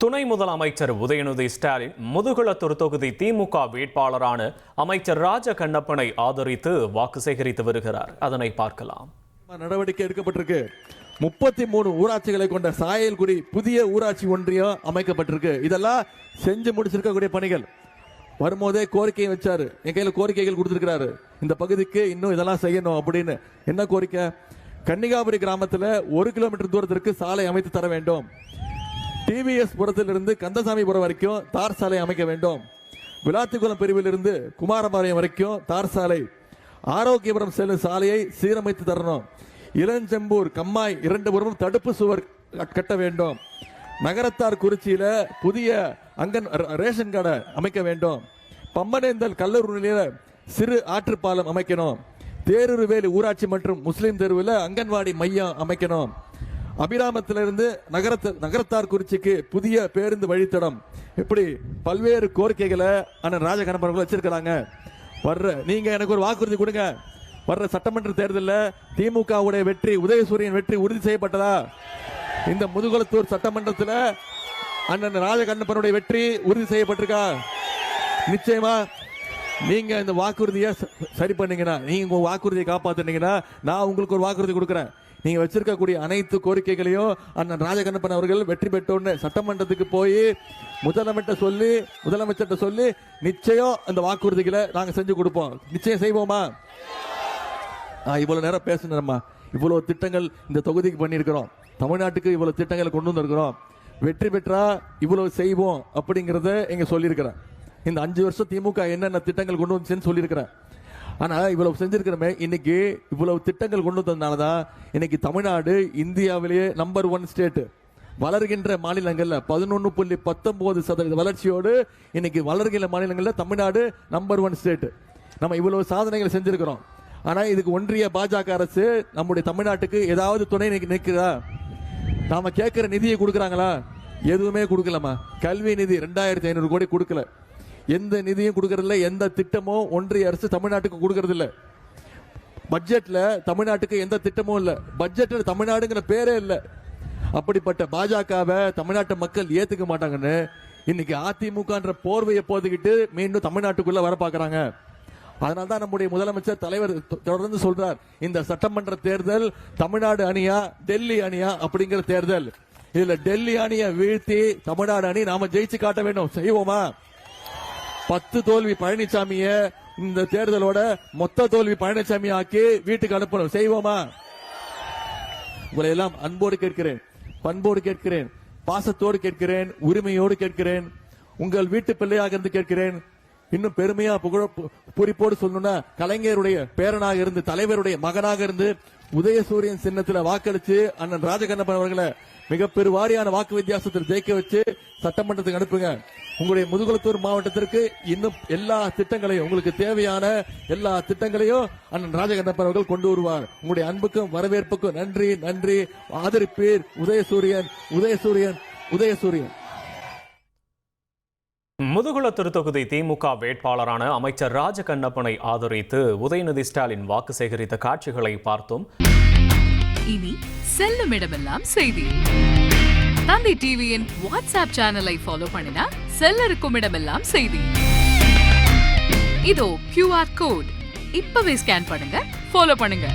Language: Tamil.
துணை முதலமைச்சர் உதயநிதி ஸ்டாலின் முதுகுளத்தூர் தொகுதி திமுக வேட்பாளரான அமைச்சர் ராஜ கண்ணப்பனை ஆதரித்து வாக்கு சேகரித்து வருகிறார். அதனை பார்க்கலாம். நடவடிக்கை எடுக்கப்பட்டிருக்கு. 33 ஊராட்சிகளை கொண்ட சாயல்குடி புதிய ஊராட்சி ஒன்றியம் அமைக்கப்பட்டிருக்கு. இதெல்லாம் செஞ்சு முடிச்சிருக்கக்கூடிய பணிகள். வரும்போதே கோரிக்கையை வச்சாரு, என் கையில கோரிக்கைகள் கொடுத்திருக்கிறாரு. இந்த பகுதிக்கு இன்னும் இதெல்லாம் செய்யணும் அப்படின்னு. என்ன கோரிக்கை? கன்னிகாபுரி கிராமத்தில் 1 கிலோமீட்டர் தூரத்திற்கு சாலை அமைத்து தர வேண்டும். டிவிஎஸ் புரத்திலிருந்து கந்தசாமிபுரம் வரைக்கும் தார் சாலை அமைக்க வேண்டும். விளாத்திக்குளம் பிரிவிலிருந்து குமாரபாளையம் வரைக்கும் தார் சாலை. ஆரோக்கியபுரம் செல்லும் சாலையை சீரமைத்து தரணும். இளஞ்செம்பூர் கம்மாய் 2 புறமும் தடுப்பு சுவர் கட்ட வேண்டும். நகரத்தார் குறிச்சியில புதிய ரேஷன் கடை அமைக்க வேண்டும். பம்பனேந்தல் கல்லூரியில சிறு ஆற்றுப்பாலம் அமைக்கணும். தேரூர்வேலி ஊராட்சி மற்றும் முஸ்லீம் தெருவில் அங்கன்வாடி மையம் அமைக்கணும். அபிராமத்திலிருந்து நகரத்தார் குறிச்சிக்கு புதிய பேருந்து வழித்தடம். இப்படி பல்வேறு கோரிக்கைகளை அண்ணன் ராஜ கண்ணப்பன் வச்சிருக்கிறாங்க. நீங்க எனக்கு ஒரு வாக்குறுதி கொடுங்க. வர்ற சட்டமன்ற தேர்தலில் திமுகவுடைய வெற்றி, உதயசூரியன் வெற்றி உறுதி செய்யப்பட்டதா? இந்த முதுகுளத்தூர் சட்டமன்றத்தில் அண்ணன் ராஜ கண்ணப்பனுடைய வெற்றி உறுதி செய்யப்பட்டிருக்கா? நிச்சயமா நீங்க இந்த வாக்குறுதியை சரி பண்ணீங்கன்னா, நீங்க உங்க வாக்குறுதியை காப்பாத்தினீங்கன்னா நான் உங்களுக்கு ஒரு வாக்குறுதி கொடுக்குறேன். நீங்க வச்சிருக்கக்கூடிய அனைத்து கோரிக்கைகளையும் அண்ணன் ராஜகண்ணப்பன் அவர்கள் வெற்றி பெற்றோன்னு சட்டமன்றத்துக்கு போய் முதலமைச்சர்கிட்ட சொல்லி நிச்சயம் அந்த வாக்குறுதிகளை நாங்க செஞ்சு கொடுப்போம். நிச்சயம் செய்வோமா? இவ்வளவு நேரம் பேசணும்மா. இவ்வளவு திட்டங்கள் இந்த தொகுதிக்கு பண்ணியிருக்கிறோம். தமிழ்நாட்டுக்கு இவ்வளவு திட்டங்களை கொண்டு வந்திருக்கிறோம். வெற்றி பெற்றா இவ்வளவு செய்வோம் அப்படிங்கறத எங்க சொல்லியிருக்கிறேன். இந்த 5 வருஷம் திமுக என்னென்ன திட்டங்கள் கொண்டு வந்துச்சுன்னு சொல்லியிருக்கிறேன். ஆனா இவ்வளவு செஞ்சிருக்கிறோமே, இன்னைக்கு இவ்வளவு திட்டங்கள் கொண்டு வந்ததுனாலதான் இன்னைக்கு தமிழ்நாடு இந்தியாவிலேயே நம்பர் 1 ஸ்டேட். வளர்கின்ற மாநிலங்கள்ல 11.19% வளர்ச்சியோடு இன்னைக்கு வளர்கின்ற மாநிலங்கள்ல தமிழ்நாடு நம்பர் 1 ஸ்டேட். நம்ம இவ்வளவு சாதனைகள் செஞ்சிருக்கிறோம். ஆனா இதுக்கு ஒன்றிய பாஜக அரசு நம்முடைய தமிழ்நாட்டுக்கு ஏதாவது துணை நிற்குதா? நாம கேட்கிற நிதியை கொடுக்கறாங்களா? எதுவுமே கொடுக்கலமா. கல்வி நிதி 2500 கோடி கொடுக்கல. எந்த நிதியும் கொடுக்கறதில்ல. எந்த திட்டமும் ஒன்றிய அரசு தமிழ்நாட்டுக்கு கொடுக்கறது இல்ல. பட்ஜெட்ல தமிழ்நாட்டுக்கு எந்த திட்டமும் இல்ல. பட்ஜெட்ல தமிழ்நாடுங்கிற பேரே இல்ல. அப்படிப்பட்ட பாஜகவை தமிழ்நாட்டு மக்கள் ஏத்துக்க மாட்டாங்கன்னு இன்னைக்கு அதிமுக போர்வையை போதுகிட்டு மீண்டும் தமிழ்நாட்டுக்குள்ள வர பாக்குறாங்க. அதனால்தான் நம்முடைய முதலமைச்சர் தலைவர் தொடர்ந்து சொல்றார், இந்த சட்டமன்ற தேர்தல் தமிழ்நாடு அணியா டெல்லி அணியா அப்படிங்கிற தேர்தல். இதுல டெல்லி அணியை வீழ்த்தி தமிழ்நாடு அணி நாம ஜெயிச்சு காட்ட வேண்டும். செய்வோமா? 10 தோல்வி பழனிசாமிய இந்த தேர்தலோட மொத்த தோல்வி பழனிசாமி ஆக்கி வீட்டுக்கு அனுப்பணும். செய்வோமா? உங்களை எல்லாம் அன்போடு கேட்கிறேன், பண்போடு கேட்கிறேன், பாசத்தோடு கேட்கிறேன், உரிமையோடு கேட்கிறேன், உங்கள் வீட்டு பிள்ளையாக இருந்து கேட்கிறேன். இன்னும் பெருமையா பூரிப்போடு சொல்லணும்னா, கலைஞருடைய பேரனாக இருந்து தலைவருடைய மகனாக இருந்து உதயசூரியன் சின்னத்தில் வாக்களிச்சு அண்ணன் ராஜகண்ணப்பன் அவர்களை மிகப்பெரு வாரியான வாக்கு வித்தியாசத்தில் ஜெயிக்க வச்சு சட்டமன்றத்துக்கு அனுப்புங்க. உங்களுடைய முதுகுளத்தூர் மாவட்டத்திற்கு இன்னும் எல்லா திட்டங்களையும், உங்களுக்கு தேவையான எல்லா திட்டங்களையும் அண்ணன் ராஜகண்ணப்பன் அவர்கள் கொண்டு வருவார். உங்களுடைய அன்புக்கும் வரவேற்புக்கும் நன்றி, நன்றி. ஆதரிப்பீர். உதயசூரியன், உதயசூரியன், உதயசூரியன். முதுகுளத்தூர் தொகுதி திமுக வேட்பாளரான அமைச்சர் ராஜ கண்ணப்பனை ஆதரித்து உதயநிதி ஸ்டாலின் வாக்கு சேகரித்த காட்சிகளை பார்த்தோம். இனி செல்லும் இடமெல்லாம் செய்தி. தந்தை டிவியின் வாட்ஸ்அப் சேனலை ஃபாலோ பண்ணினா செல்ல இருக்கும் இடமெல்லாம் செய்தி. இதோ QR கோட் இப்பவே ஸ்கேன் பண்ணுங்க, ஃபாலோ பண்ணுங்க.